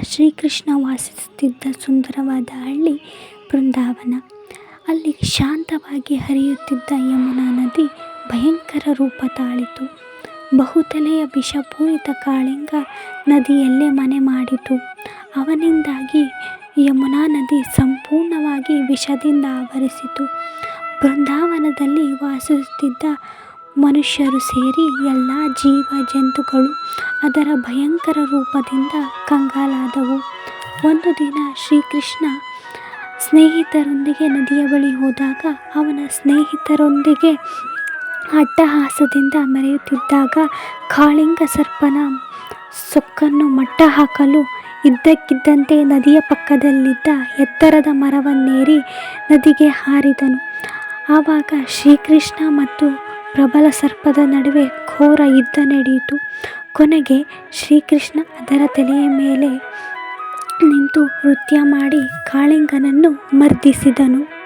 ಶ್ರೀಕೃಷ್ಣ ವಾಸಿಸುತ್ತಿದ್ದ ಸುಂದರವಾದ ಹಳ್ಳಿ ಬೃಂದಾವನ. ಅಲ್ಲಿ ಶಾಂತವಾಗಿ ಹರಿಯುತ್ತಿದ್ದ ಯಮುನಾ ನದಿ ಭಯಂಕರ ರೂಪ ತಾಳಿತು. ಬಹುತಲೆಯ ವಿಷಪೂರಿತ ಕಾಳಿಂಗ ನದಿಯಲ್ಲೇ ಮನೆ ಮಾಡಿತು. ಅವನಿಂದಾಗಿ ಯಮುನಾ ನದಿ ಸಂಪೂರ್ಣವಾಗಿ ವಿಷದಿಂದ ಆವರಿಸಿತು. ಬೃಂದಾವನದಲ್ಲಿ ವಾಸಿಸುತ್ತಿದ್ದ ಮನುಷ್ಯರು ಸೇರಿ ಎಲ್ಲ ಜೀವ ಜಂತುಗಳು ಅದರ ಭಯಂಕರ ರೂಪದಿಂದ ಕಂಗಾಲಾದವು. ಒಂದು ದಿನ ಶ್ರೀಕೃಷ್ಣ ಸ್ನೇಹಿತರೊಂದಿಗೆ ನದಿಯ ಬಳಿ ಹೋದಾಗ ಅವನ ಸ್ನೇಹಿತರೊಂದಿಗೆ ಅಟ್ಟಹಾಸದಿಂದ ಮೆರೆಯುತ್ತಿದ್ದಾಗ ಕಾಳಿಂಗ ಸರ್ಪನ ಸೊಕ್ಕನ್ನು ಮಟ್ಟ ಹಾಕಲು ಇದ್ದಕ್ಕಿದ್ದಂತೆ ನದಿಯ ಪಕ್ಕದಲ್ಲಿದ್ದ ಎತ್ತರದ ಮರವನ್ನೇರಿ ನದಿಗೆ ಹಾರಿದನು. ಆವಾಗ ಶ್ರೀಕೃಷ್ಣ ಮತ್ತು ಪ್ರಬಲ ಸರ್ಪದ ನಡುವೆ ಘೋರ ಯುದ್ಧ ನಡೆಯಿತು. ಕೊನೆಗೆ ಶ್ರೀಕೃಷ್ಣ ಅದರ ತಲೆಯ ಮೇಲೆ ನಿಂತು ನೃತ್ಯ ಮಾಡಿ ಕಾಳಿಂಗನನ್ನು ಮರ್ದಿಸಿದನು.